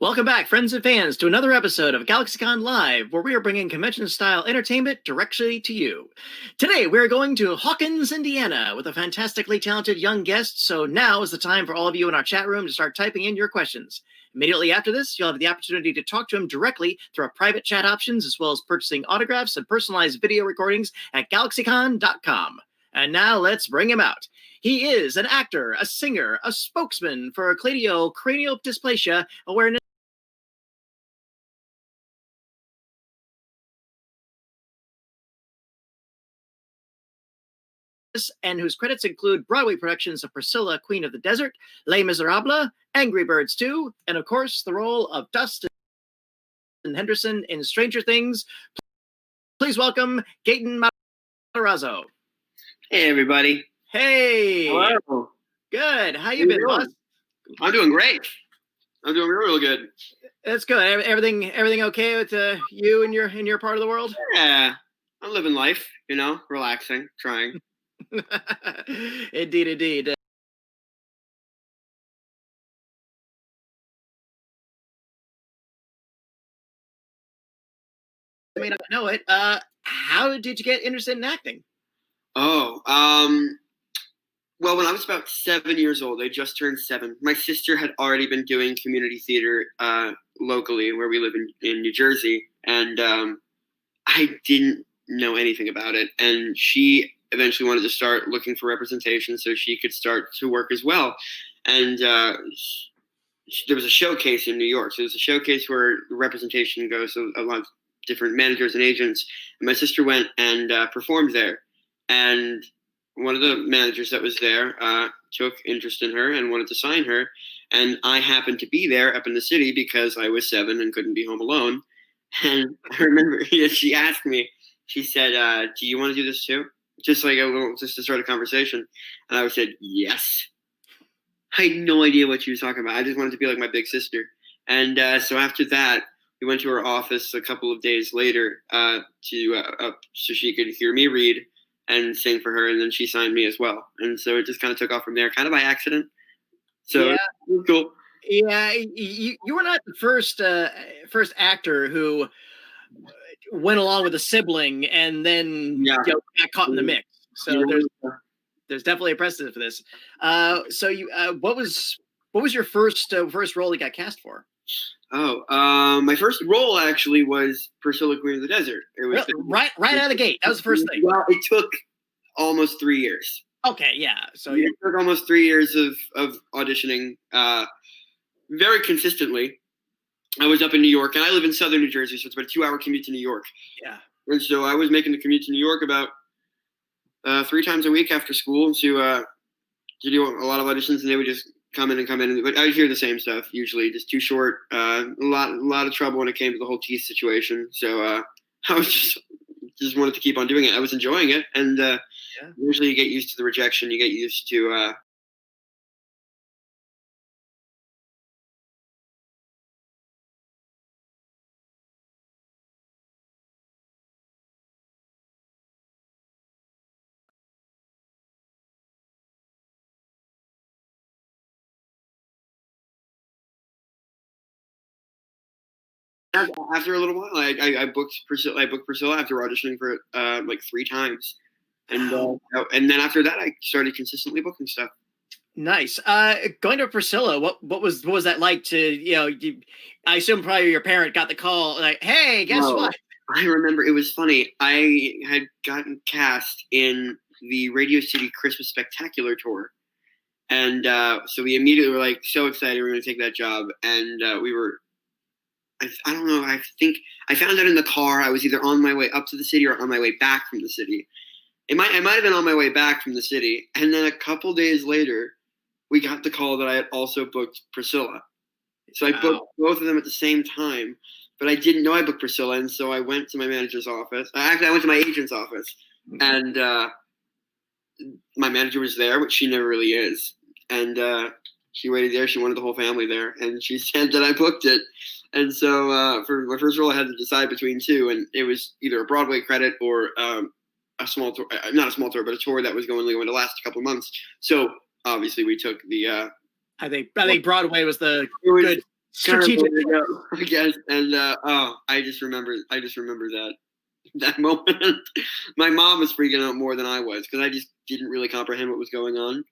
Welcome back, friends and fans, to another episode of GalaxyCon Live, where we are bringing convention-style entertainment directly to you. Today, we're going to Hawkins, Indiana, with a fantastically talented young guest, so now is the time for all of you in our chat room to start typing in your questions. Immediately after this, you'll have the opportunity to talk to him directly through our private chat options, as well as purchasing autographs and personalized video recordings at GalaxyCon.com. And now, let's bring him out. He is an actor, a singer, a spokesman for cranial dysplasia awareness, and whose credits include Broadway productions of Priscilla, Queen of the Desert, Les Miserables, Angry Birds 2, and of course the role of Dustin and Henderson in Stranger Things. Please welcome Gaten Matarazzo. Hey, everybody. Hey. Hello. Good. How you been, boss? I'm doing great. I'm doing real good. That's good. Everything okay with you and your part of the world? Yeah. I'm living life, relaxing, trying. Indeed. I may not know it. How did you get interested in acting? Well, when I was about 7 years old, I just turned 7. My sister had already been doing community theater locally where we live in New Jersey, and I didn't know anything about it. And she eventually wanted to start looking for representation so she could start to work as well. And there was a showcase in New York. So there's a showcase where representation goes, so a lot of different managers and agents. And my sister went and performed there. And one of the managers that was there took interest in her and wanted to sign her. And I happened to be there up in the city because I was 7 and couldn't be home alone. And I remember she asked me, she said, do you want to do this too? Just to start a conversation. And I said, yes. I had no idea what she was talking about. I just wanted to be like my big sister. And so after that, we went to her office a couple of days later so she could hear me read and sing for her. And then she signed me as well. And so it just kind of took off from there, kind of by accident. So yeah. It was cool. Yeah, you were not the first actor who went along with a sibling and then got caught in the mix. So there's definitely a precedent for this. So you, what was your first role you got cast for? My first role actually was Priscilla, Queen of the Desert. It was right out of the gate. That was the first thing. Well, it took almost 3 years. Okay, yeah. So it took almost 3 years of auditioning very consistently. I was up in New York, and I live in southern New Jersey, so it's about a 2-hour commute to New York. Yeah. And so I was making the commute to New York about 3 times a week after school to do a lot of auditions, and they would just come in. But I would hear the same stuff usually, just too short. A lot of trouble when it came to the whole teeth situation. So I was just wanted to keep on doing it. I was enjoying it, and usually you get used to the rejection. You get used to. After a little while, I booked Priscilla. After auditioning for it like 3 times, and then after that, I started consistently booking stuff. Nice. Going to Priscilla, what was that like to I assume probably your parent got the call like, hey, guess what? I remember it was funny. I had gotten cast in the Radio City Christmas Spectacular tour, and so we immediately were like so excited we were going to take that job, and we were. I don't know. I think I found out in the car. I was either on my way up to the city or on my way back from the city. I might have been on my way back from the city. And then a couple days later, we got the call that I had also booked Priscilla. So I booked both of them at the same time. But I didn't know I booked Priscilla. And so I went to my manager's office. Actually, I went to my agent's office. And my manager was there, which she never really is. And she waited there. She wanted the whole family there. And she said that I booked it. And so for my first role, I had to decide between 2, and it was either a Broadway credit or a small tour, not a small tour, but a tour that was going to last a couple of months. So obviously we took the. I think Broadway was the good Strategic. I guess. And I just remember that moment. My mom was freaking out more than I was because I just didn't really comprehend what was going on.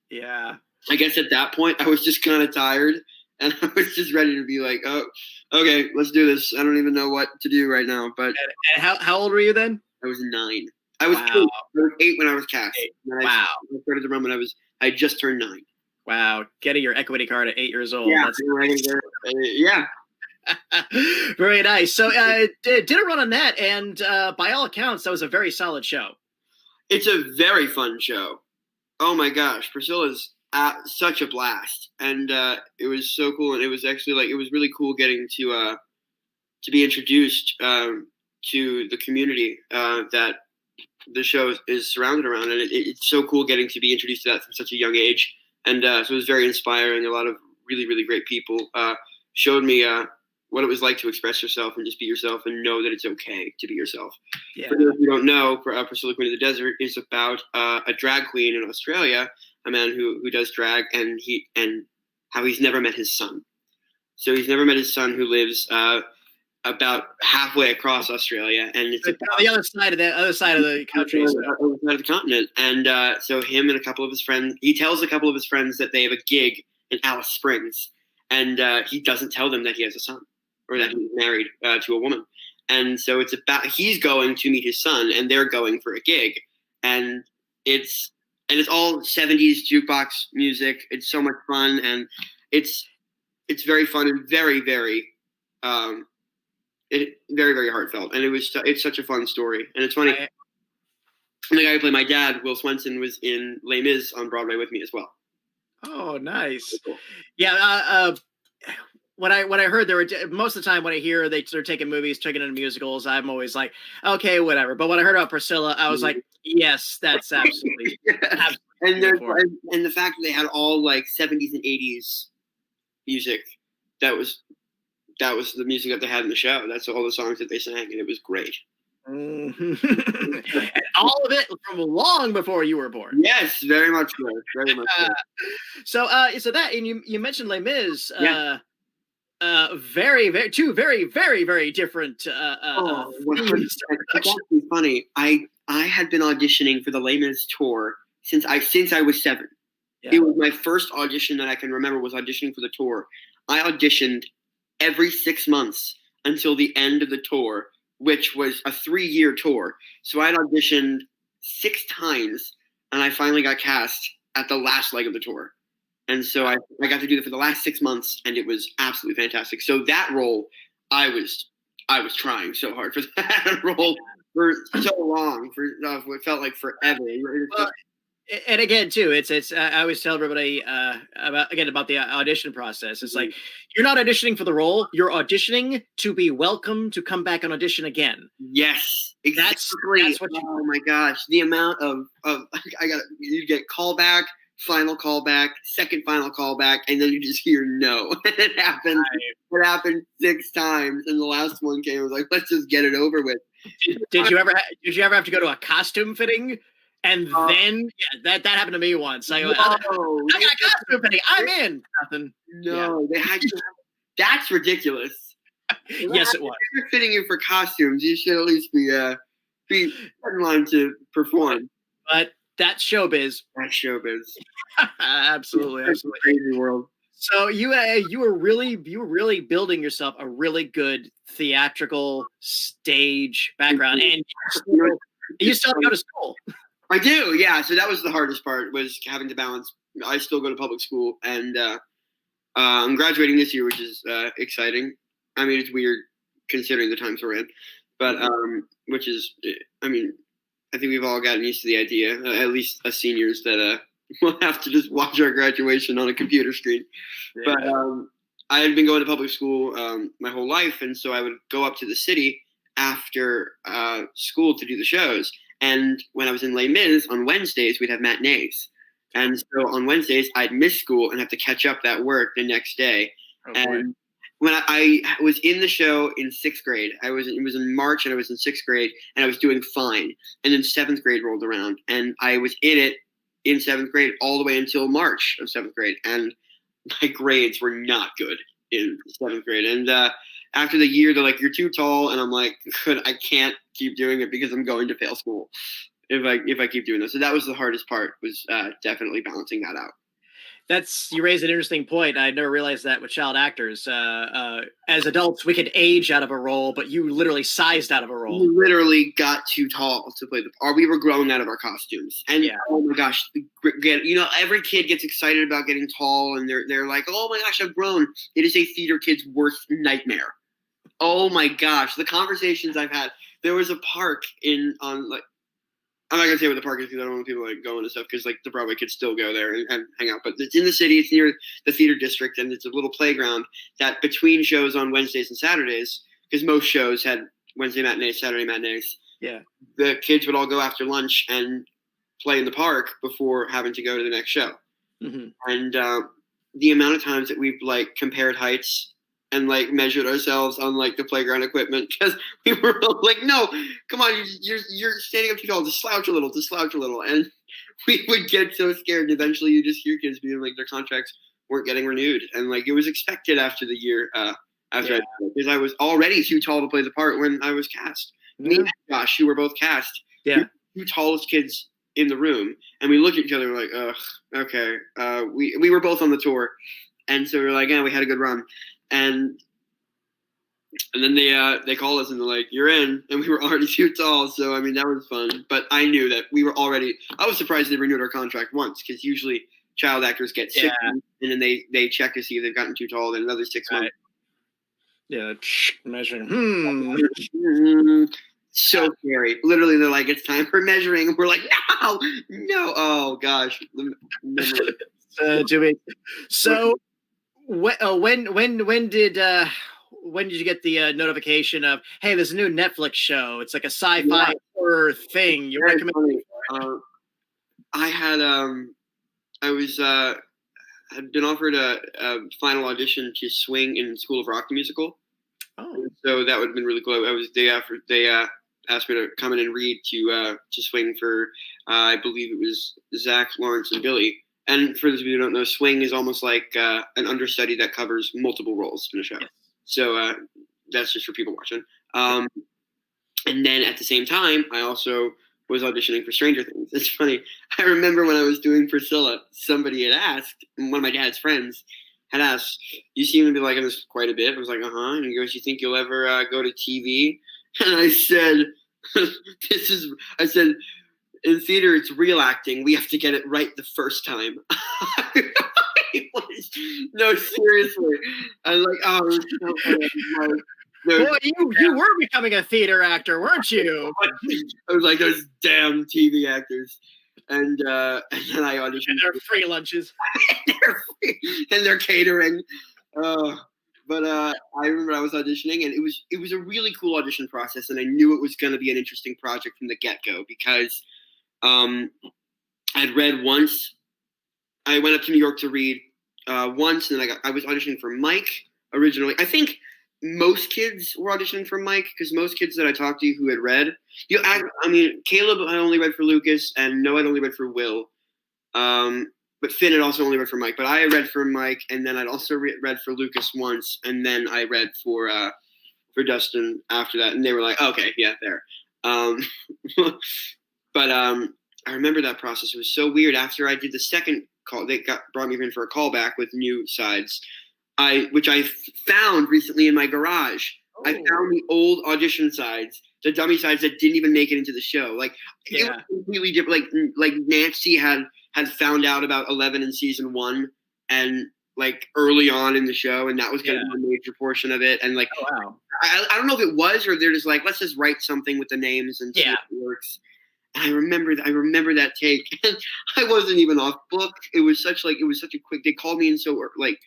Yeah. I guess at that point I was just kind of tired and I was just ready to be like, oh, okay, let's do this. I don't even know what to do right now. But and how old were you then? I was 9. I was 8. I was 8 when I was cast. Wow. I started to run when I just turned 9. Wow. Getting your equity card at 8 years old. Yeah. That's yeah. Very nice. So did a run on that, and by all accounts, that was a very solid show. It's a very fun show. Oh my gosh, Priscilla's such a blast, and it was so cool. And it was actually it was really cool getting to be introduced to the community that the show is surrounded around, and it's so cool getting to be introduced to that from such a young age. And so it was very inspiring. A lot of really, really great people showed me what it was like to express yourself and just be yourself and know that it's okay to be yourself. Yeah. For those who don't know, Priscilla, Queen of the Desert is about a drag queen in Australia, a man who does drag, and how he's never met his son. So he's never met his son, who lives about halfway across Australia, and it's on the other side of the country, other side of the continent. And so him and a couple of his friends, he tells a couple of his friends that they have a gig in Alice Springs, and he doesn't tell them that he has a son or that he's married to a woman. And so it's about he's going to meet his son, and they're going for a gig, and it's all 70s jukebox music. It's so much fun, and it's very fun and very, very very, very heartfelt. And it's such a fun story, and it's funny. And the guy who played my dad, Will Swenson, was in Les Mis on Broadway with me as well. Oh, nice. Cool. Yeah. When I heard most of the time when I hear they're taking movies, taking into musicals, I'm always like, okay, whatever. But when I heard about Priscilla, I was like, yes, that's absolutely. Yeah. absolutely and the fact that they had all 70s and 80s music, that was the music that they had in the show. That's all the songs that they sang, and it was great. Mm-hmm. And all of it from long before you were born. Yes, very much so. Very much so. So that, and you mentioned Les Mis. Yeah. Very, very, two very, very, very different. It's actually funny. I had been auditioning for the Les Mis tour since I was 7. Yeah. It was my first audition that I can remember, was auditioning for the tour. I auditioned every 6 months until the end of the tour, which was a 3-year tour. So I'd auditioned 6 times, and I finally got cast at the last leg of the tour. And so I got to do that for the last 6 months, and it was absolutely fantastic. So that role, I was trying so hard for that role for so long, for what felt like forever. Well, and again, too, it's I always tell everybody about the audition process. It's like, you're not auditioning for the role; you're auditioning to be welcome to come back and audition again. Yes, exactly. That's what. Oh my gosh, the amount of you get callback, final callback, second final callback, and then you just hear no. It happened. Right. It happened 6 times, and the last one came. I was like, let's just get it over with. Did you ever have to go to a costume fitting? And then that happened to me once. I got a costume fitting. I'm in. Nothing. No, they had to. That's ridiculous. Yes, it was. If they're fitting you for costumes, you should at least be in line to perform. But that's showbiz. That's showbiz. Absolutely. Crazy world. So you were really building yourself a really good theatrical stage background, and you still go to school. I do, yeah. So that was the hardest part, was having to balance. I still go to public school, and I'm graduating this year, which is exciting. I mean, it's weird considering the times we're in, but which is, I mean, I think we've all gotten used to the idea, at least us seniors, that we'll have to just watch our graduation on a computer screen. Yeah. But I had been going to public school my whole life, and so I would go up to the city after school to do the shows. And when I was in Les Mis, on Wednesdays, we'd have matinees. And so on Wednesdays, I'd miss school and have to catch up that work the next day. Oh, and when I was in the show in 6th grade, it was in March, and I was in 6th grade, and I was doing fine. And then 7th grade rolled around, and I was in it in 7th grade all the way until March of 7th grade. And my grades were not good. in 7th grade. And after the year, they're like, "You're too tall," and I'm like, I can't keep doing it because I'm going to fail school if I keep doing this. So that was the hardest part, was definitely balancing that out. You raised an interesting point. I never realized that with child actors. As adults, we could age out of a role, but you literally sized out of a role. We literally got too tall to play or we were growing out of our costumes. And oh my gosh, every kid gets excited about getting tall, and they're like, "Oh my gosh, I've grown." It is a theater kid's worst nightmare. Oh my gosh, the conversations I've had. There was a park I'm not gonna say what the park is because I don't want people like going and stuff, because like the Broadway kids still go there and hang out. But it's in the city. It's near the theater district, and it's a little playground that between shows on Wednesdays and Saturdays, because most shows had Wednesday matinees, Saturday matinees. Yeah, the kids would all go after lunch and play in the park before having to go to the next show. Mm-hmm. And the amount of times that we've like compared heights and like measured ourselves on like the playground equipment, because we were like, "No, come on, you're standing up too tall. Just slouch a little, And we would get so scared. And eventually, you just hear kids being like their contracts weren't getting renewed, and like it was expected after the year because I was already too tall to play the part when I was cast. Me and Josh, who were both cast, two tallest kids in the room, and we looked at each other like, "Ugh, okay." We were both on the tour, and so we're like, "Yeah, we had a good run." And then they called us and they're like, "You're in," and we were already too tall. So I mean, that was fun. But I knew that we were already. I was surprised they renewed our contract once, because usually child actors get 6 months, and then they check to see if they've gotten too tall. Then another 6 months. Yeah, measuring. So scary. Literally, they're like, "It's time for measuring." And we're like, "No. Oh gosh." So. When did you get the notification of, "Hey, there's a new Netflix show. It's like a sci-fi horror thing"? You recommend? I had had been offered a final audition to swing in School of Rock the musical. Oh, so that would have been really cool. I was day after they asked me to come in and read to swing for I believe it was Zach, Lawrence, and Billy. And for those of you who don't know, swing is almost like an understudy that covers multiple roles in a show. Yes. So that's just for people watching. And then at the same time, I also was auditioning for Stranger Things. It's funny. I remember when I was doing Priscilla, somebody had asked, one of my dad's friends had asked, "You seem to be liking this quite a bit." I was like, "Uh-huh." And he goes, "You think you'll ever go to TV?" And I said, "In theater, it's real acting. We have to get it right the first time." No, seriously. I was like, "Oh, it was so funny." Boy, you were becoming a theater actor, weren't you? I was like, "Those damn TV actors." And then I auditioned. And their free lunches. and their catering. But I remember I was auditioning, and it was a really cool audition process, and I knew it was going to be an interesting project from the get-go, because I'd read once. I went up to New York to read once, and then I was auditioning for Mike originally. I think most kids were auditioning for Mike, because most kids that I talked to who had read, I mean, Caleb I only read for Lucas, and Noah I'd only read for Will. But Finn had also only read for Mike. But I read for Mike, and then I'd also read for Lucas once, and then I read for Dustin after that. And they were like, "Okay, yeah, there." But I remember that process. It was so weird. After I did the second call, they brought me in for a callback with new sides, which I found recently in my garage. Oh. I found the old audition sides, the dummy sides that didn't even make it into the show. Like, it was completely different. Like Nancy had found out about 11 in season 1, and like early on in the show, and that was going to be a major portion of it. And like, oh, wow. I don't know if it was, or they're just like, "Let's just write something with the names and see if it works." And I remember that take. And I wasn't even off book. It was such a quick. They called me in so like,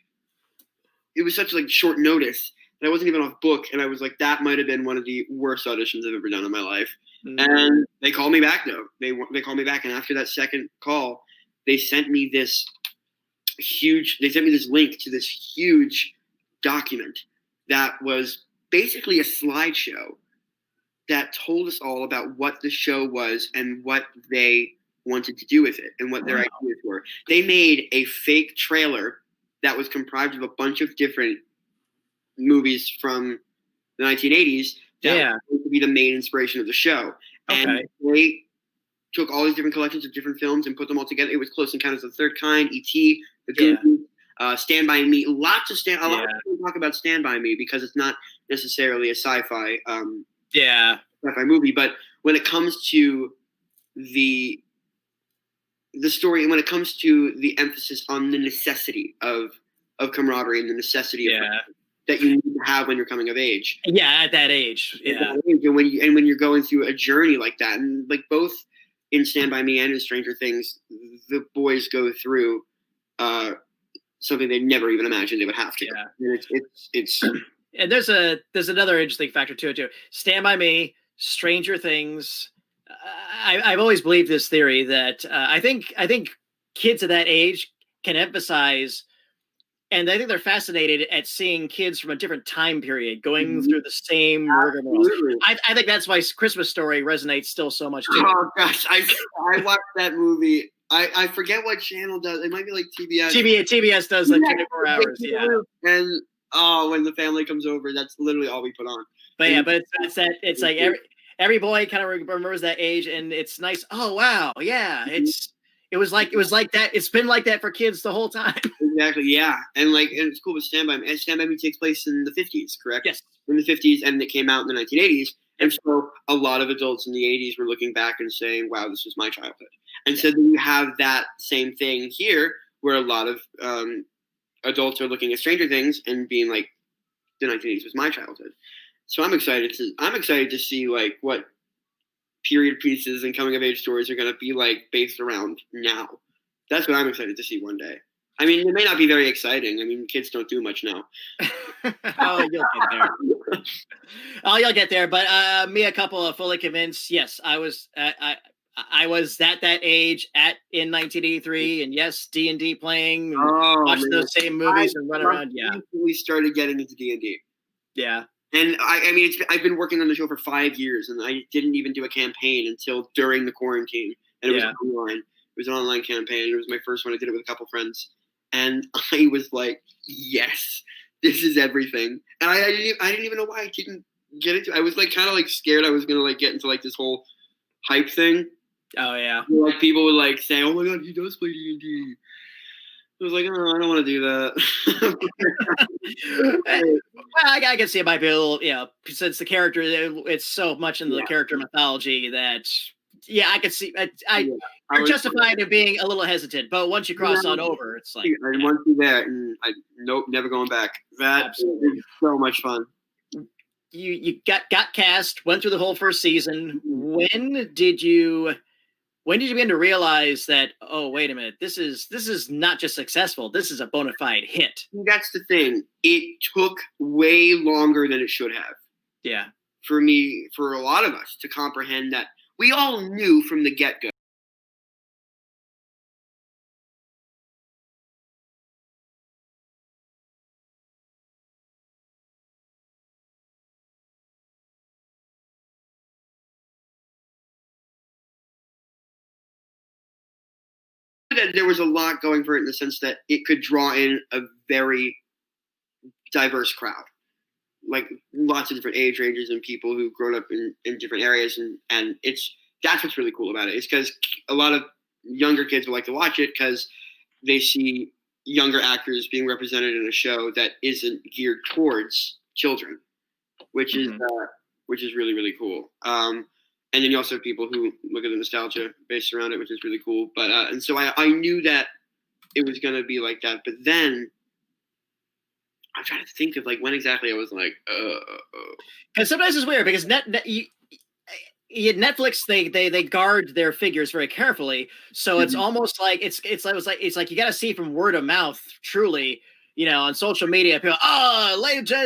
it was such like short notice that I wasn't even off book, and I was like, that might have been one of the worst auditions I've ever done in my life. Mm-hmm. And they called me back though. They called me back, and after that second call, they sent me this link to this huge document that was basically a slideshow that told us all about what the show was and what they wanted to do with it and what their ideas were. They made a fake trailer that was comprised of a bunch of different movies from the 1980s that were going to be the main inspiration of the show. And they took all these different collections of different films and put them all together. It was Close Encounters of the Third Kind, E.T., The Goonies, Stand By Me. A lot of people talk about Stand By Me because it's not necessarily a sci-fi sci-fi movie, but when it comes to the story, and when it comes to the emphasis on the necessity of camaraderie and the necessity of that you need to have when you're coming of age. Yeah, at that age. Yeah. And when you're going through a journey like that, and like both in Stand By Me and in Stranger Things, the boys go through something they never even imagined they would have to. Yeah. And it's and there's another interesting factor to it too. Stand By Me, Stranger Things. I've always believed this theory that I think kids at that age can emphasize, and I think they're fascinated at seeing kids from a different time period going through the same rigmarole. I think that's why Christmas Story resonates still so much too. Oh gosh, I watched that movie. I forget what channel does. It might be like TBS. TBS does like 24 hours. Yeah. And when the family comes over, that's literally all we put on. But it's like every boy kind of remembers that age, and it's nice. Oh wow, yeah. It was like that. It's been like that for kids the whole time. Exactly. Yeah, and it's cool with Stand By Me. And Stand By Me takes place in the 50s, correct? Yes. In the 50s, and it came out in the 1980s. And so a lot of adults in the 80s were looking back and saying, wow, this was my childhood. And so then you have that same thing here where a lot of adults are looking at Stranger Things and being like, the 1980s was my childhood. So I'm excited to see like what period pieces and coming of age stories are going to be like based around now. That's what I'm excited to see one day. I mean, it may not be very exciting. I mean, kids don't do much now. Oh, you'll get there. You'll get there. But me, a couple of fully convinced. Yes, I was at that age in 1983, and yes, D&D playing, and watching those same movies and run around. Yeah, we started getting into D&D. Yeah, and I mean, I've been working on the show for 5 years, and I didn't even do a campaign until during the quarantine, and it was online. It was an online campaign. It was my first one. I did it with a couple friends. And I was like, yes, this is everything. And I didn't even know why I didn't get into it. I was like kind of like scared I was going to like get into like this whole hype thing. Oh, yeah. Like people would like say, oh my God, he does play D&D. I was like, oh, I don't want to do that. Well, I can see it might be a little, since the character, it's so much into the character mythology that, I could see, you're justified in being a little hestant, but once you cross on over, it's like. And once you're there, and nope, never going back. That is so much fun. You got cast, went through the whole first season. When did you begin to realize that, oh, wait a minute, this is not just successful, this is a bona fide hit? That's the thing. It took way longer than it should have. Yeah. For me, for a lot of us to comprehend that. We all knew from the get-go that there was a lot going for it in the sense that it could draw in a very diverse crowd, like lots of different age ranges and people who've grown up in different areas, and that's what's really cool about it. It's because a lot of younger kids will like to watch it because they see younger actors being represented in a show that isn't geared towards children, which is really, really cool. And then you also have people who look at the nostalgia based around it, which is really cool. But and so I knew that it was going to be like that. But then I'm trying to think of like when exactly I was like, And sometimes it's weird because Netflix they guard their figures very carefully, so it's almost like it's like you got to see from word of mouth. Truly, on social media, people,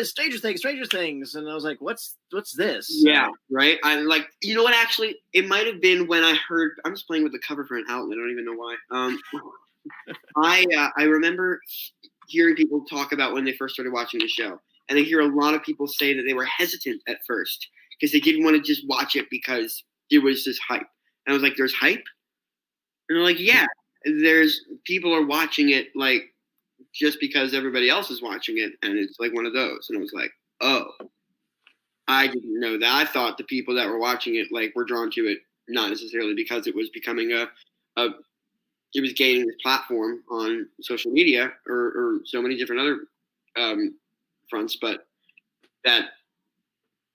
Stranger Things, and I was like, what's this? Yeah, right. I like, what? Actually, it might have been when I heard. I'm just playing with the cover for an outlet. I don't even know why. I remember hearing people talk about when they first started watching the show, and I hear a lot of people say that they were hesitant at first because they didn't want to just watch it because it was this hype. And I was like, there's hype? And they're like, yeah, there's people are watching it like just because everybody else is watching it, and it's like one of those. And I was like, oh, I didn't know that. I thought the people that were watching it like were drawn to it not necessarily because it was becoming it was gaining this platform on social media or so many different other fronts, but that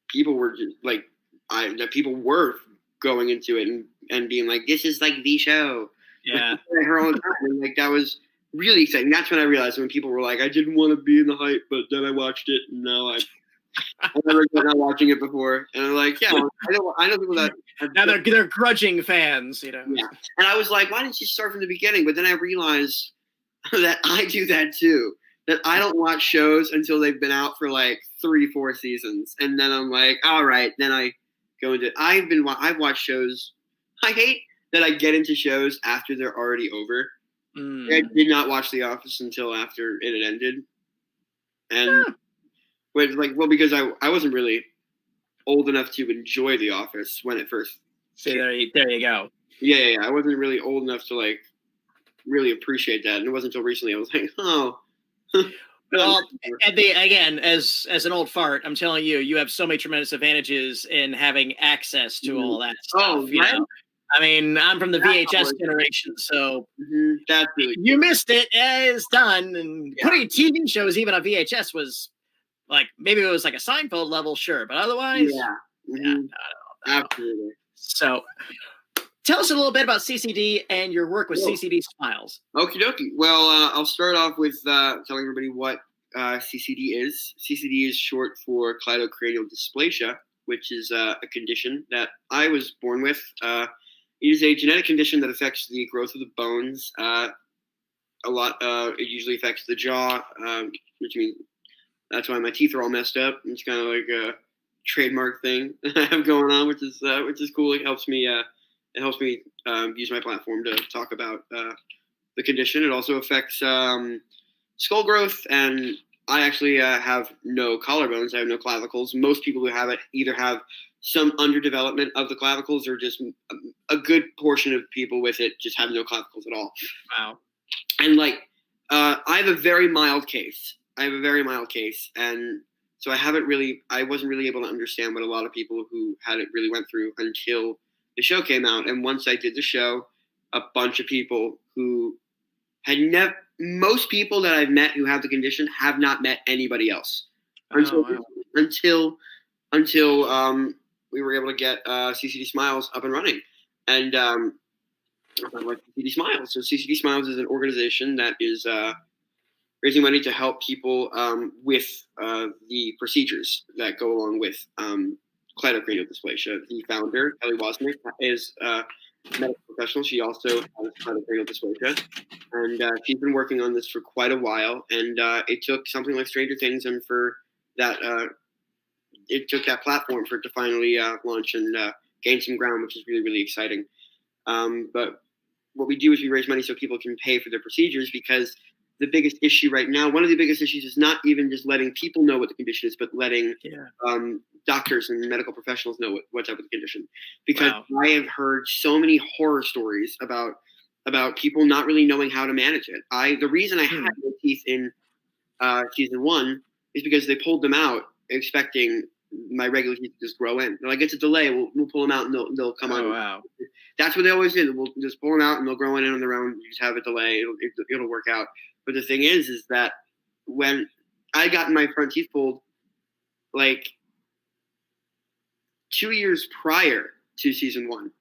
people were just like that people were going into it and being like, this is like the show. Yeah. I heard all the time, and like that was really exciting. That's when I realized when people were like, I didn't want to be in the hype, but then I watched it, and now I never not watching it before, and I'm like, yeah, I know people that now they're grudging fans, you know. Yeah, and I was like, why didn't you start from the beginning? But then I realized that I do that too. That I don't watch shows until they've been out for like 3-4 seasons, and then I'm like, all right. Then I go into. I've watched shows. I hate that I get into shows after they're already over. I did not watch The Office until after it had ended, and because I wasn't really old enough to enjoy The Office when it first. See, there you go. Yeah. I wasn't really old enough to like really appreciate that, and it wasn't until recently I was like, oh. Well, again, as an old fart, I'm telling you, you have so many tremendous advantages in having access to all that stuff. Oh, you know? I mean, I'm from the VHS generation, so that's really cool. You missed it. It's done. And putting TV shows even on VHS was like, maybe it was like a Seinfeld level, sure, but otherwise, absolutely. So, tell us a little bit about CCD and your work with CCD Smiles. Okie dokie. Well, I'll start off with telling everybody what CCD is. CCD is short for cleidocranial dysplasia, which is a condition that I was born with. It is a genetic condition that affects the growth of the bones. A lot. It usually affects the jaw, which means that's why my teeth are all messed up. It's kind of like a trademark thing that I have going on, which is cool. It helps me. It helps me use my platform to talk about the condition. It also affects skull growth, and I actually have no collarbones. I have no clavicles. Most people who have it either have some underdevelopment of the clavicles, or just a good portion of people with it just have no clavicles at all. Wow. And like, I have a very mild case. And so I wasn't really able to understand what a lot of people who had it really went through until the show came out. And once I did the show, a bunch of people who had most people that I've met who have the condition have not met anybody else until we were able to get CCD Smiles up and running. And like CCD Smiles. So CCD Smiles is an organization that is raising money to help people with the procedures that go along with cleidocranial dysplasia. The founder, Kelly Wozniak, is a medical professional. She also has cleidocranial dysplasia, and she's been working on this for quite a while. And it took something like Stranger Things, and for that, it took that platform for it to finally launch and gain some ground, which is really, really exciting. But what we do is we raise money so people can pay for their procedures, because the biggest issue right now, one of the biggest issues, is not even just letting people know what the condition is, but letting doctors and medical professionals know what's up with the condition. Because I have heard so many horror stories about people not really knowing how to manage it. The reason I had no teeth in season 1 is because they pulled them out expecting my regular teeth to just grow in. They're like, it's a delay. We'll pull them out and they'll come on. Wow. That's what they always do. We'll just pull them out and they'll grow in on their own. You just have a delay. It'll work out. But the thing is that when I got my front teeth pulled, like 2 years prior to season 1.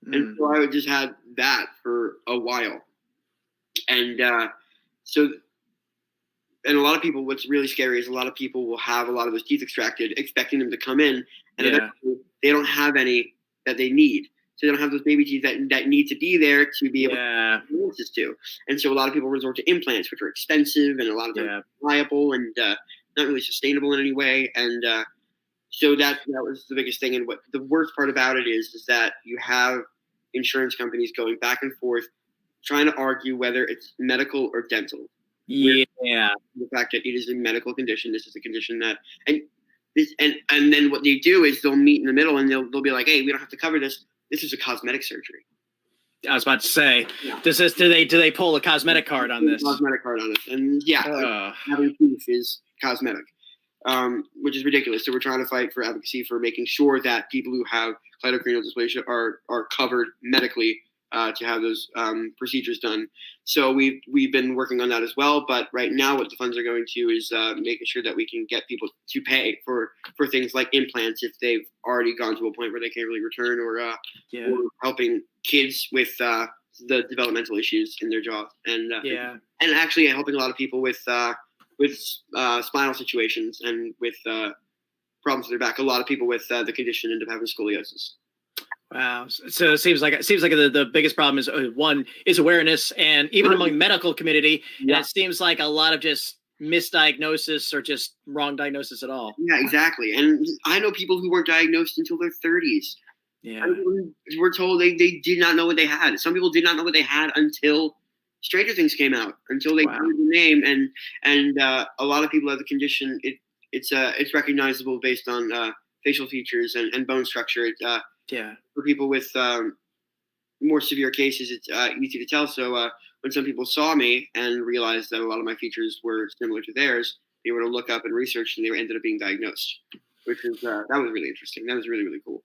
And so I just had that for a while. And and a lot of people, what's really scary is a lot of people will have a lot of those teeth extracted, expecting them to come in, and eventually they don't have any that they need. So they don't have those baby teeth that need to be there to be able to access to. And so a lot of people resort to implants, which are expensive and a lot of them reliable and not really sustainable in any way. And so that was the biggest thing. And what the worst part about it is that you have insurance companies going back and forth trying to argue whether it's medical or dental. The fact that it is a medical condition. This is a condition that and then what they do is they'll meet in the middle and they'll be like, hey, we don't have to cover this. This is a cosmetic surgery. I was about to say, Yeah. do they pull a cosmetic card on this? Cosmetic card on it, and having teeth is cosmetic, which is ridiculous. So we're trying to fight for advocacy for making sure that people who have cleidocranial dysplasia are covered medically to have those procedures done. So we've been working on that as well. But right now, what the funds are going to is making sure that we can get people to pay for things like implants if they've already gone to a point where they can't really return, or helping kids with the developmental issues in their jaw, and actually helping a lot of people with spinal situations and with problems with their back. A lot of people with the condition end up having scoliosis. Wow. So it seems like the biggest problem is one is awareness, and even among the medical community, and it seems like a lot of just misdiagnosis or just wrong diagnosis at all. Yeah, exactly. And I know people who weren't diagnosed until their 30s. Yeah. We're told they did not know what they had. Some people did not know what they had until Stranger Things came out, until they heard the name, and a lot of people have the condition. It's recognizable based on facial features and bone structure. For people with more severe cases, it's easy to tell. So when some people saw me and realized that a lot of my features were similar to theirs, they were to look up and research, and they ended up being diagnosed, which is that was really interesting. That was really, really cool.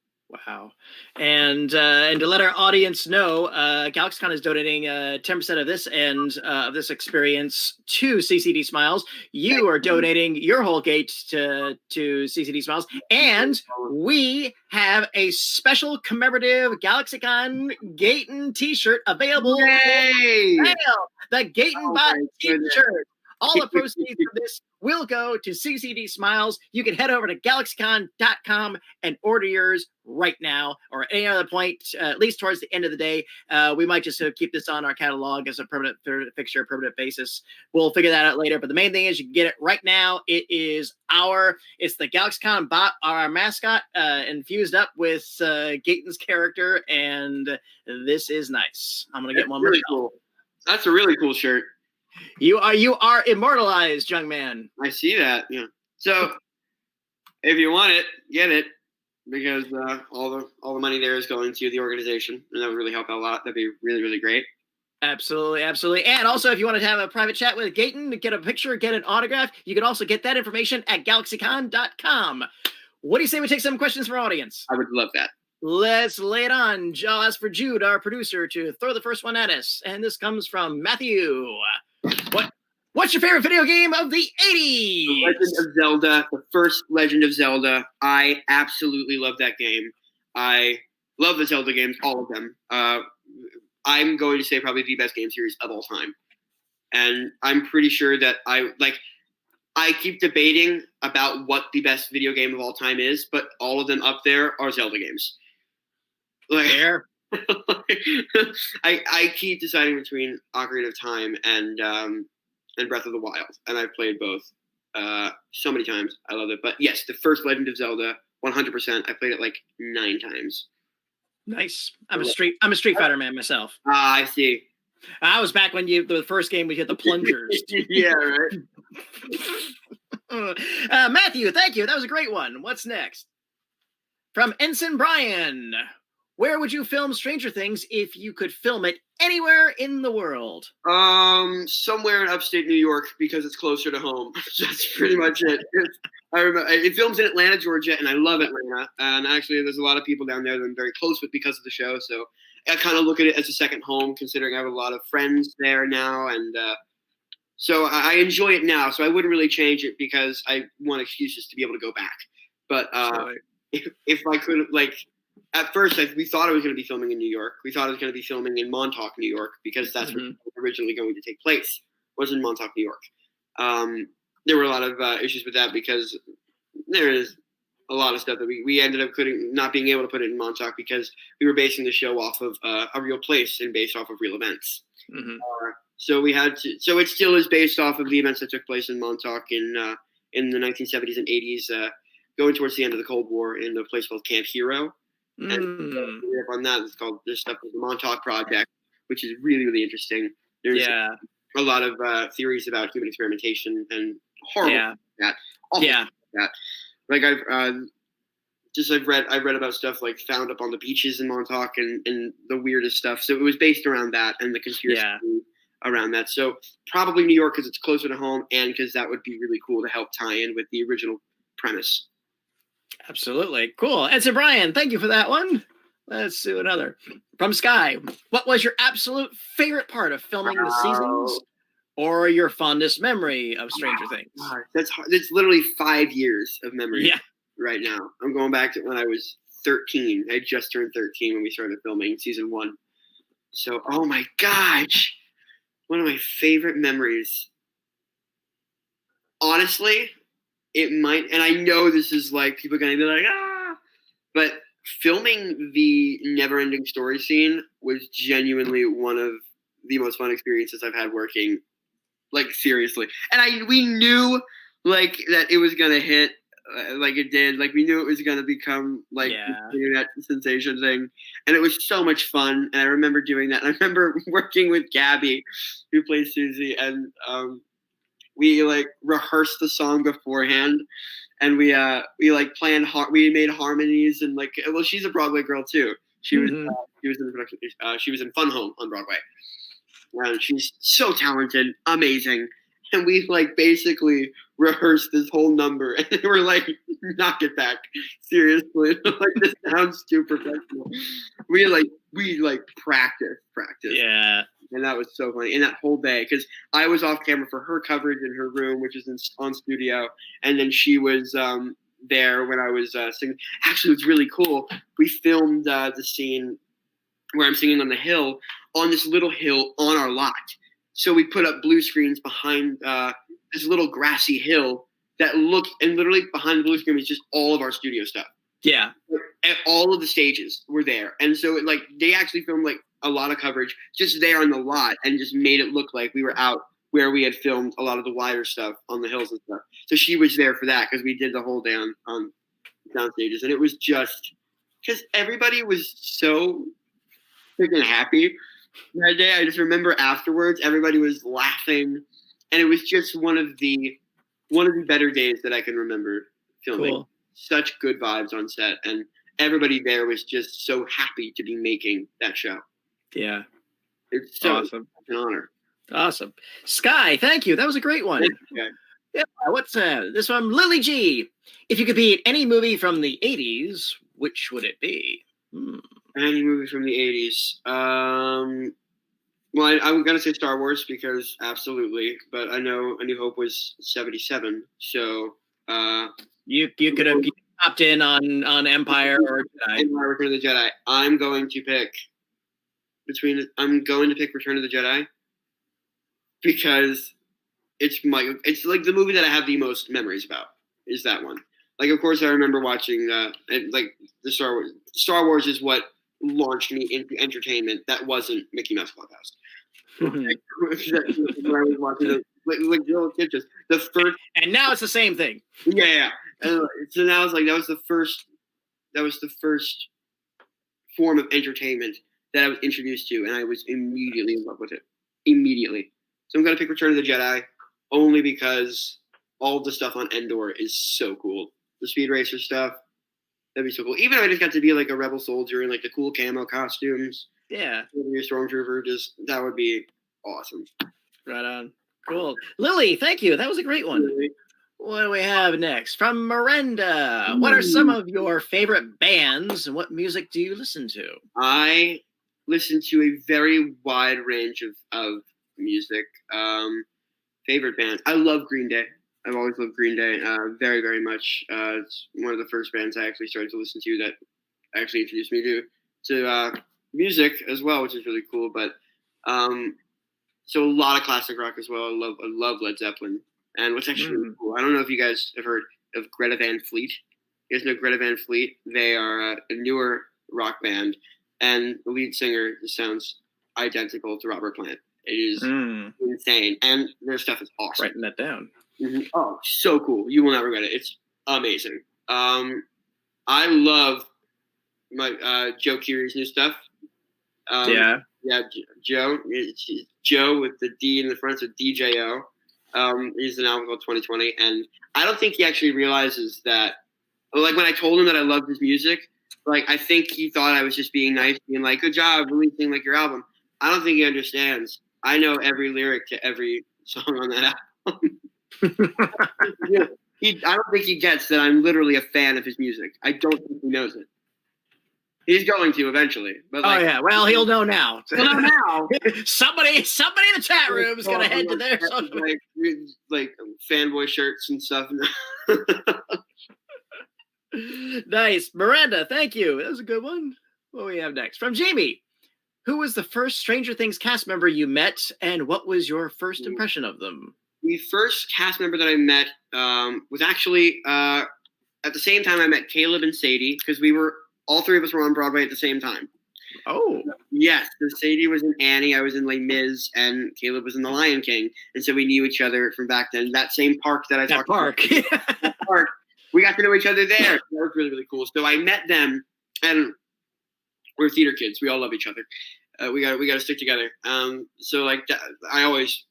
Wow. And to let our audience know, GalaxyCon is donating 10% of this and of this experience to CCD Smiles. You are donating your whole gate to CCD Smiles. And we have a special commemorative GalaxyCon Gaytan t-shirt available. Yay! The Gaytan bot t-shirt. All the proceeds from this will go to CCD Smiles. You can head over to galaxycon.com and order yours right now, or at any other point, at least towards the end of the day. We might just keep this on our catalog as a permanent fixture, permanent basis. We'll figure that out later. But the main thing is you can get it right now. It's the GalaxyCon bot, our mascot, infused up with Gaytan's character, and this is nice. I'm going to get one really cool. That's a really cool shirt. You are immortalized, young man. I see that. Yeah. So if you want it, get it, because all the money there is going to the organization, and that would really help out a lot. That'd be really, really great. Absolutely, absolutely. And also, if you want to have a private chat with Gaytan, get a picture, get an autograph, you can also get that information at galaxycon.com. What do you say we take some questions from our audience? I would love that. Let's lay it on. I'll ask for Jude, our producer, to throw the first one at us. And this comes from Matthew. What's your favorite video game of the 80s? The Legend of Zelda, the first Legend of Zelda. I absolutely love that game. I love the Zelda games, all of them. I'm going to say probably the best game series of all time. And I'm pretty sure that I keep debating about what the best video game of all time is, but all of them up there are Zelda games. Fair. I keep deciding between Ocarina of Time and Breath of the Wild, and I've played both so many times. I love it. But yes, the first Legend of Zelda, 100%. I played it like 9 times. Nice. I'm a Street Fighter man myself. I see. I was back when the first game we hit the plungers. Yeah, right. Matthew, thank you. That was a great one. What's next? From Ensign Brian. Where would you film Stranger Things if you could film it anywhere in the world? Somewhere in upstate New York, because it's closer to home. That's pretty much it. I remember it films in Atlanta, Georgia, and I love Atlanta. And actually, there's a lot of people down there that I'm very close with because of the show. So I kind of look at it as a second home, considering I have a lot of friends there now, and so I enjoy it now. So I wouldn't really change it because I want excuses to be able to go back. But if I could, at first, we thought I was going to be filming in New York. We thought I was going to be filming in Montauk, New York, because that's where it was originally going to take place, was in Montauk, New York. There were a lot of issues with that because there is a lot of stuff that we ended up not being able to put it in Montauk because we were basing the show off of a real place and based off of real events. Mm-hmm. So we had to. So it still is based off of the events that took place in Montauk in the 1970s and 80s, going towards the end of the Cold War, in a place called Camp Hero. And on that, it's called this stuff called the Montauk Project, which is really, really interesting. There's a lot of theories about human experimentation and horrible that. Awful that. I've read about stuff like found up on the beaches in Montauk and the weirdest stuff. So it was based around that and the conspiracy around that. So probably New York because it's closer to home and because that would be really cool to help tie in with the original premise. Absolutely. Cool. And so, Brian, thank you for that one. Let's do another. From Sky, what was your absolute favorite part of filming the seasons or your fondest memory of Stranger Things? God, that's literally 5 years of memory right now. I'm going back to when I was 13. I just turned 13 when we started filming season 1. So, oh my gosh. One of my favorite memories. Honestly, it might, and I know this is like, people are going to be like, but filming the never-ending story scene was genuinely one of the most fun experiences I've had working, like, seriously. And we knew, like, that it was going to hit like it did. Like, we knew it was going to become, like, the internet sensation thing. And it was so much fun. And I remember doing that. And I remember working with Gabby, who plays Susie, and we, like, rehearsed the song beforehand. And we like planned. We made harmonies and like. Well, she's a Broadway girl too. She was in the production. She was in Fun Home on Broadway. She's so talented, amazing. And we like basically rehearsed this whole number, and we're like, knock it back, seriously. Like, this sounds too professional. We practice. Yeah. And that was so funny. And that whole day, because I was off camera for her coverage in her room, which is on studio. And then she was there when I was singing. Actually, it was really cool. We filmed the scene where I'm singing on the hill, on this little hill on our lot. So we put up blue screens behind this little grassy hill that looked, and literally behind the blue screen was just all of our studio stuff. Yeah. And all of the stages were there. And so it, like, they actually filmed like a lot of coverage just there on the lot and just made it look like we were out where we had filmed a lot of the wider stuff on the hills and stuff. So she was there for that because we did the whole day on down stages. And it was just because everybody was so freaking happy that day. I just remember afterwards, everybody was laughing. And it was just one of the better days that I can remember filming. Cool. Such good vibes on set. And everybody there was just so happy to be making that show. Yeah. It's so awesome. An honor. Awesome. Sky, thank you. That was a great one. Okay. Yeah. What's this one? Lily G. If you could be in any movie from the 80s, which would it be? Any movie from the 80s? Well, I'm going to say Star Wars because absolutely. But I know A New Hope was 77. So you could have popped in on Empire or Jedi. Empire, Return of the Jedi. I'm going to pick Return of the Jedi because it's like the movie that I have the most memories about is that one. Like, of course, I remember watching like the Star Wars. Star Wars is what launched me into entertainment. That wasn't Mickey Mouse Clubhouse. When I was watching like little kids, the first. And now it's the same thing. Yeah. And so now it's like that was the first form of entertainment that I was introduced to, and I was immediately in love with it. Immediately. So I'm going to pick Return of the Jedi only because all of the stuff on Endor is so cool. The Speed Racer stuff, that'd be so cool. Even if I just got to be like a rebel soldier in like the cool camo costumes. Yeah. Be a stormtrooper, that would be awesome. Right on. Cool. Lily, thank you. That was a great one. Really? What do we have next? From Miranda. What are some of your favorite bands and what music do you listen to? I listen to a very wide range of music. Favorite bands. I love Green Day. I've always loved Green Day very, very much. It's one of the first bands I actually started to listen to that actually introduced me to music as well, which is really cool. But so a lot of classic rock as well. I love Led Zeppelin. And what's actually really cool, I don't know if you guys have heard of Greta Van Fleet. You guys know Greta Van Fleet? They are a newer rock band, and the lead singer sounds identical to Robert Plant. It is insane, and their stuff is awesome. Writing that down. Mm-hmm. Oh, so cool. You will not regret it. It's amazing. I love my Joe Keery's new stuff. Yeah, Joe. It's Joe with the D in the front, so DJO. He's an album called 2020, and I don't think he actually realizes that Like when I told him that I loved his music, like I think he thought I was just being nice, being like, "Good job releasing like your album." I don't think he understands. I know every lyric to every song on that album. I don't think he gets that I'm literally a fan of his music. I don't think he knows it. He's going to eventually. But oh yeah, well he'll know now. He'll know now. somebody in the chat room is gonna head to their social like fanboy shirts and stuff. Nice. Miranda, thank you. That was a good one. What do we have next? From Jamie. Who was the first Stranger Things cast member you met, and what was your first impression of them? The first cast member that I met was actually at the same time I met Caleb and Sadie, because all three of us were on Broadway at the same time. Oh. Yes, so Sadie was in Annie, I was in Les Mis, and Caleb was in The Lion King. And so we knew each other from back then. That same park that I talked about. That park. We got to know each other there. That was really, really cool. So I met them, and we're theater kids. We all love each other. We got to stick together. So like I always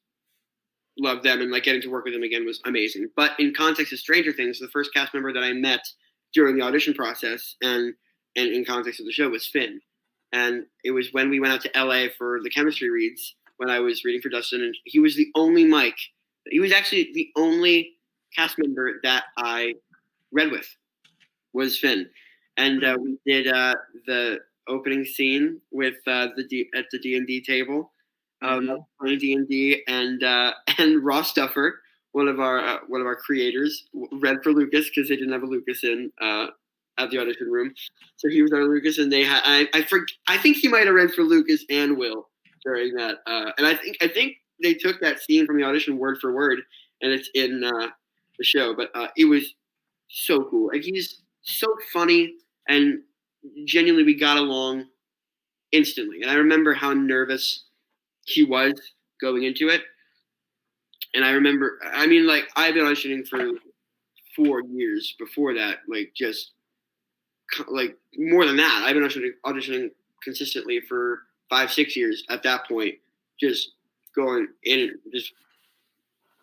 loved them, and like getting to work with them again was amazing. But in context of Stranger Things, the first cast member that I met during the audition process and in context of the show was Finn. And it was when we went out to LA for the chemistry reads, when I was reading for Dustin, and he was the only he was actually the only cast member that I read with, was Finn. And we did the opening scene with at the D&D table, playing D&D, and Ross Duffer, one of our creators, read for Lucas because they didn't have a Lucas in at the audition room, so he was our Lucas, and they had I think he might have read for Lucas and Will during that, and I think they took that scene from the audition word for word, and it's in the show. But it was so cool, and he's so funny, and genuinely we got along instantly. And I remember how nervous he was going into it, and I remember, I mean, like I've been auditioning for 4 years before that, like just like more than that. I've been auditioning consistently for 5-6 years at that point, just going in and just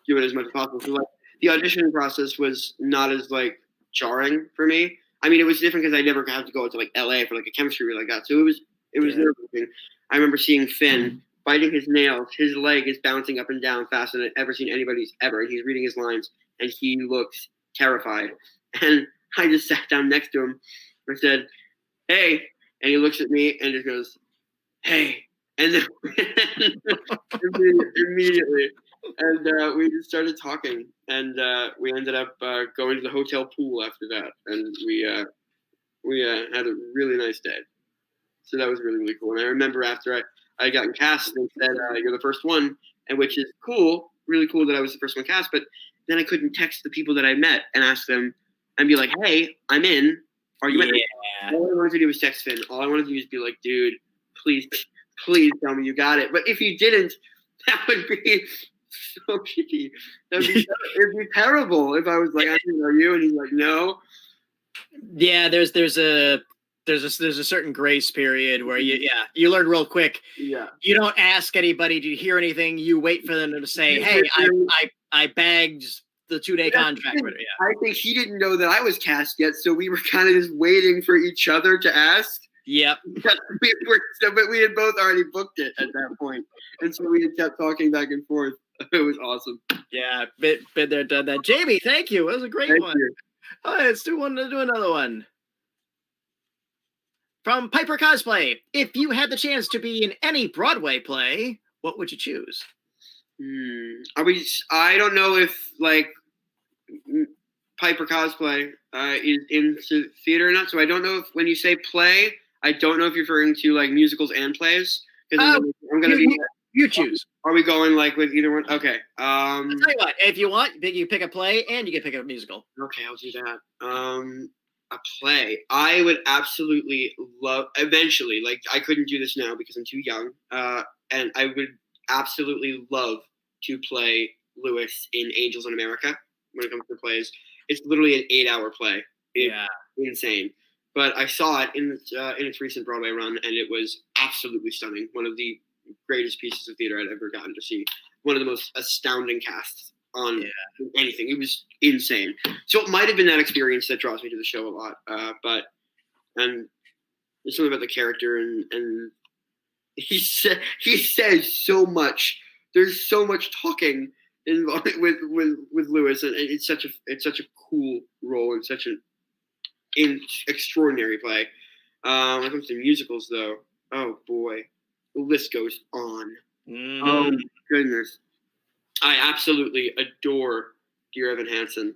doing as much as possible. So like the auditioning process was not as like jarring for me. I mean, it was different because I never had to go to like LA for like a chemistry read like that. So it was nerve-wracking. I remember seeing Finn biting his nails. His leg is bouncing up and down faster than I've ever seen anybody's ever. And he's reading his lines, and he looks terrified. And I just sat down next to him. I said, "Hey," and he looks at me and just goes, "Hey," and then immediately, and we just started talking, and we ended up going to the hotel pool after that, and we had a really nice day. So that was really, really cool. And I remember after I got cast, they said, "You're the first one," and which is cool, really cool that I was the first one cast. But then I couldn't text the people that I met and ask them and be like, "Hey, I'm in. Are you in?" All I wanted to do was text Finn. All I wanted to do was be like, "Dude, please tell me you got it." But if you didn't, that would be so shitty. It'd be terrible if I was like, "I didn't know you," and he's like, "No." Yeah, there's a certain grace period where you learn real quick. Yeah. You don't ask anybody, "Do you hear anything?" You wait for them to say, "Hey, I bagged the 2-day contract." Yeah. I think he didn't know that I was cast yet, so we were kind of just waiting for each other to ask. Yep. But we had both already booked it at that point, and so we had kept talking back and forth. It was awesome. Yeah, been there, done that. Jamie, thank you. That was a great one. You. All right, let's do another one. From Piper Cosplay. If you had the chance to be in any Broadway play, what would you choose? I don't know if like Piper Cosplay is into theater or not. So I don't know if when you say play, I don't know if you're referring to like musicals and plays. Because I'm gonna be. You choose. Are we going like with either one? Okay. I'll tell you what. If you want, you pick a play and you can pick a musical. Okay, I'll do that. A play. I would absolutely love. Eventually, like I couldn't do this now because I'm too young. And I would absolutely love to play Lewis in Angels in America when it comes to plays. It's literally an 8-hour play. It's insane. But I saw it in its recent Broadway run, and it was absolutely stunning. One of the greatest pieces of theater I'd ever gotten to see. One of the most astounding casts on anything. It was insane. So it might have been that experience that draws me to the show a lot. And there's something about the character, and he says so much. There's so much talking involved with Lewis, and it's such a cool role and such an extraordinary play. When it comes to musicals, though, oh boy, the list goes on. Mm. Oh goodness, I absolutely adore Dear Evan Hansen,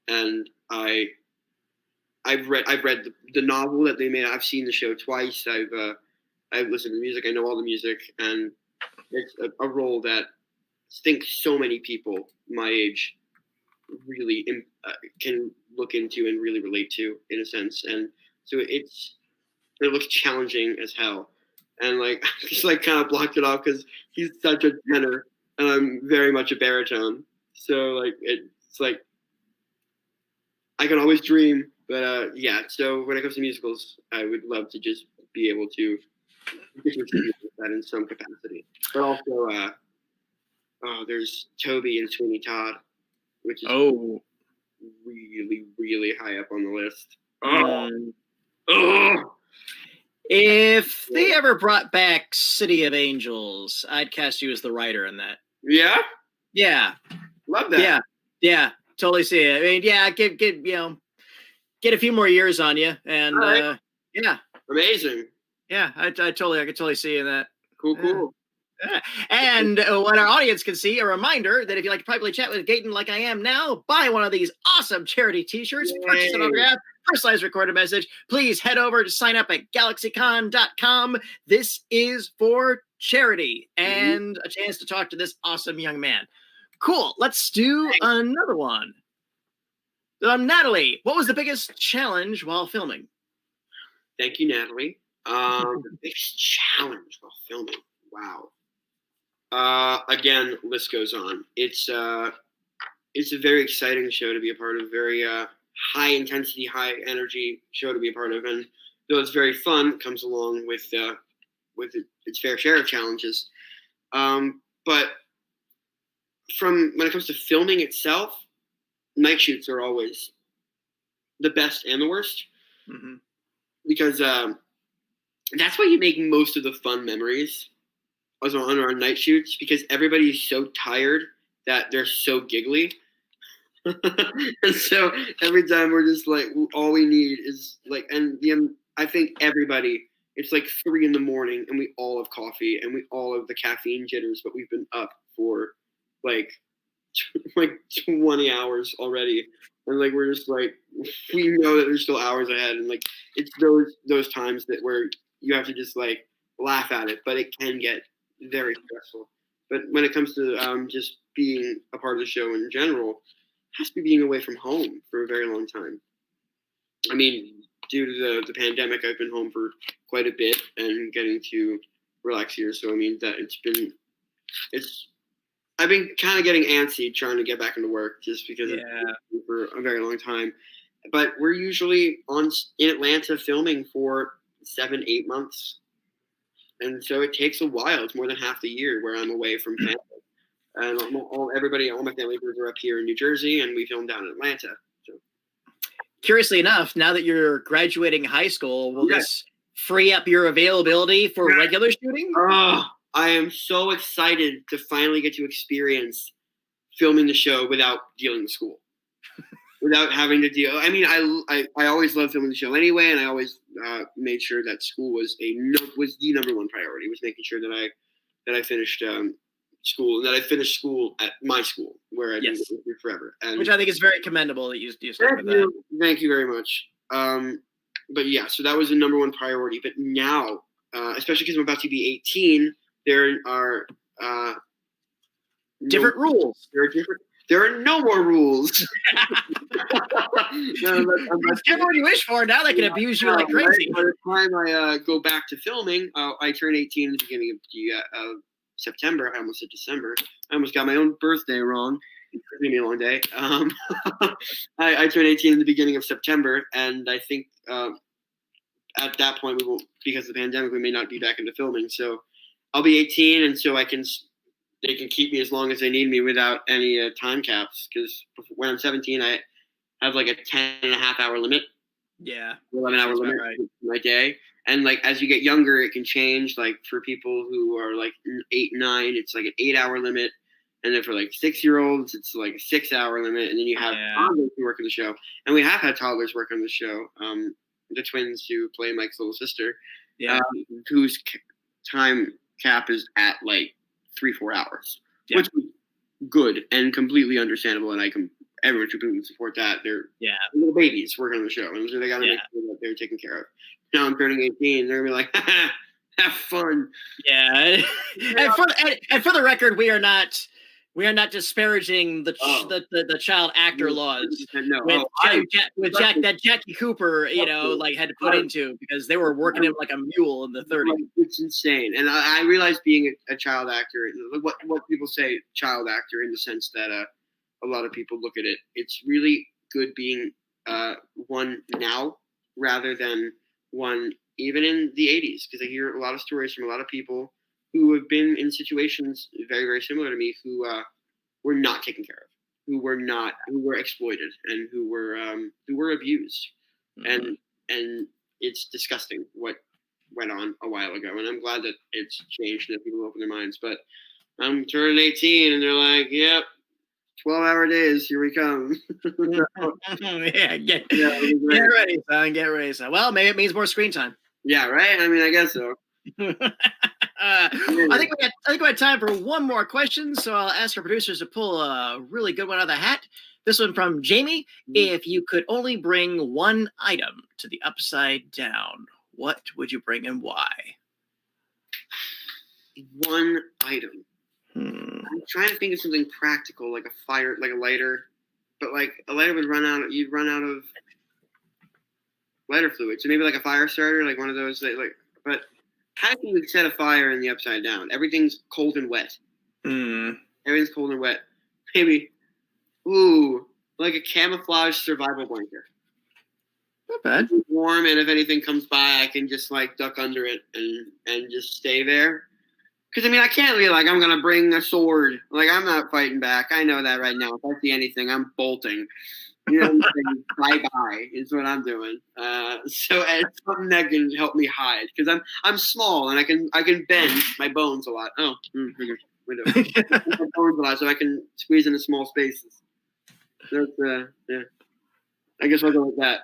and I've read the novel that they made. I've seen the show twice. I've listened to music. I know all the music, and it's a role that I think so many people my age really can look into and really relate to, in a sense. And so it looks challenging as hell. And like I just like kind of blocked it off because he's such a tenor, and I'm very much a baritone. So like it's like I can always dream, but yeah. So when it comes to musicals, I would love to just be able to contribute with that in some capacity. But also, there's Toby and Sweeney Todd, which is really, really high up on the list. If they ever brought back City of Angels, I'd cast you as the writer in that. Yeah? Yeah. Love that. Yeah. Totally see it. I mean, yeah, get a few more years on you, and right. Yeah. Amazing. Yeah, I could totally see you in that. Cool. Yeah. And what our audience can see, a reminder that if you'd like to privately chat with Gaytan like I am now, buy one of these awesome charity t-shirts, purchase an autograph, personalized recorded message, please head over to sign up at galaxycon.com. This is for charity and a chance to talk to this awesome young man. Cool. Let's do another one. Natalie, what was the biggest challenge while filming? Thank you, Natalie. The biggest challenge while filming. Wow. Again, list goes on. It's a very exciting show to be a part of. Very high intensity, high energy show to be a part of. And though it's very fun, it comes along with its fair share of challenges. But from when it comes to filming itself, night shoots are always the best and the worst, because that's why you make most of the fun memories on our night shoots, because everybody is so tired that they're so giggly. And so every time we're just like, all we need is like, and I think everybody, it's like 3 a.m. and we all have coffee and we all have the caffeine jitters, but we've been up for like 20 hours already. And like, we're just like, we know that there's still hours ahead. And like, it's those times that where you have to just like laugh at it, but it can get very stressful. But when it comes to just being a part of the show in general, it has to be being away from home for a very long time. I mean, due to the pandemic, I've been home for quite a bit and getting to relax here. So I mean that I've been kind of getting antsy trying to get back into work just because it's been for a very long time. But we're usually in Atlanta filming for 7-8 months. And so it takes a while. It's more than half the year where I'm away from family. And all my family members are up here in New Jersey, and we film down in Atlanta. So. Curiously enough, now that you're graduating high school, will this free up your availability for regular shooting? Oh, I am so excited to finally get to experience filming the show without dealing with school. Without having to deal. I mean, I always loved filming the show anyway, and I always made sure that school was the number one priority. Was making sure that I finished school, and that I finished school at my school where I've been here forever. And which I think is very commendable that you stuck with that. Thank you very much. But yeah, so that was the number one priority. But now, especially because I'm about to be 18, there are different rules. There are no more rules. Whichever one you wish for, now they can abuse you like crazy. By the time I go back to filming, I turn 18 in the beginning of September. I almost said December. I almost got my own birthday wrong. It's going to be a long day. I turn 18 in the beginning of September, and I think at that point, we will, because of the pandemic, we may not be back into filming. So I'll be 18, and so I can they can keep me as long as they need me without any time caps. Because when I'm 17, I have like a 10.5-hour limit. Yeah. 11-hour limit for my day. And like as you get younger, it can change. Like for people who are like 8, 9, it's like an 8-hour limit. And then for like 6-year-olds, it's like a 6-hour limit. And then you have toddlers who work on the show. And we have had toddlers work on the show. The twins who play Mike's little sister, whose time cap is at like 3-4 hours, which is good and completely understandable. And everyone should completely support that. They're little babies working on the show, and so they got to make sure that they're taken care of. Now I'm turning 18. They're gonna be like, have fun. Yeah. And for the record, we are not disparaging the child actor laws with Jackie Cooper, like had to put into, because they were working him like a mule in the 30s. It's insane. And I realize being a child actor, what people say child actor, in the sense that a lot of people look at it, it's really good being one now rather than one even in the 80s, because I hear a lot of stories from a lot of people who have been in situations very, very similar to me, who were not taken care of, who were exploited, and who were abused. Mm-hmm. And it's disgusting what went on a while ago, and I'm glad that it's changed and that people open their minds. But I'm turning 18 and they're like, yep, 12-hour days, here we come. Get ready, son. Get ready, son. Well, maybe it means more screen time. Yeah, right? I mean, I guess so. I think we had time for one more question, so I'll ask our producers to pull a really good one out of the hat. This one from Jamie. If you could only bring one item to the Upside Down, what would you bring and why? One item. I'm trying to think of something practical, like a fire, like a lighter. But like a lighter would you'd run out of lighter fluid. So maybe like a fire starter, like one of those but how can you set a fire in the Upside Down? Everything's cold and wet. Everything's cold and wet. Maybe, like a camouflage survival blanket. Not bad. It's warm, and if anything comes by, I can just like duck under it and just stay there. Because, I mean, I can't be like, I'm going to bring a sword. Like, I'm not fighting back. I know that right now. If I see anything, I'm bolting. You know what I'm saying? Bye-bye is what I'm doing. So it's something that can help me hide. Because I'm small, and I can bend my bones a lot. Oh, window. My bones a lot, so I can squeeze into small spaces. That's, yeah. I guess I'll go with that.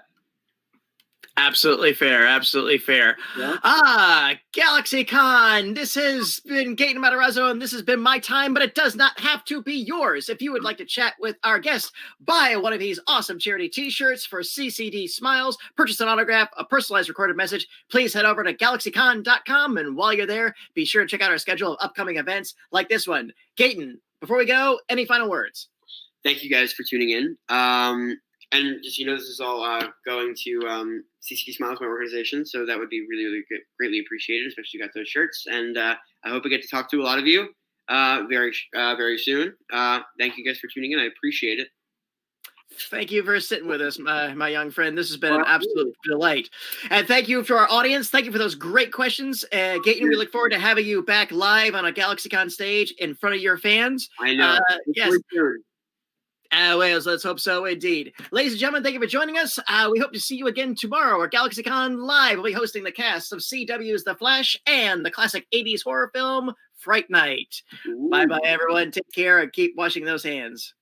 Absolutely fair. Absolutely fair. Yeah. GalaxyCon. This has been Gaten Matarazzo, and this has been my time, but it does not have to be yours. If you would like to chat with our guests, buy one of these awesome charity t-shirts for CCD Smiles, purchase an autograph, a personalized recorded message, please head over to galaxycon.com. And while you're there, be sure to check out our schedule of upcoming events like this one. Gaytan, before we go, any final words? Thank you guys for tuning in. And just, this is all going to CCD Smiles, my organization, so that would be really, really good, greatly appreciated, especially you got those shirts. And I hope I get to talk to a lot of you very, very soon. Thank you guys for tuning in. I appreciate it. Thank you for sitting with us, my young friend. This has been an absolute delight. And thank you to our audience. Thank you for those great questions. Gaytan, we look forward to having you back live on a GalaxyCon stage in front of your fans. I know. Yes. Well, let's hope so, indeed. Ladies and gentlemen, thank you for joining us. We hope to see you again tomorrow, where GalaxyCon Live will be hosting the cast of CW's The Flash and the classic 80s horror film Fright Night. Bye-bye, everyone. Take care and keep washing those hands.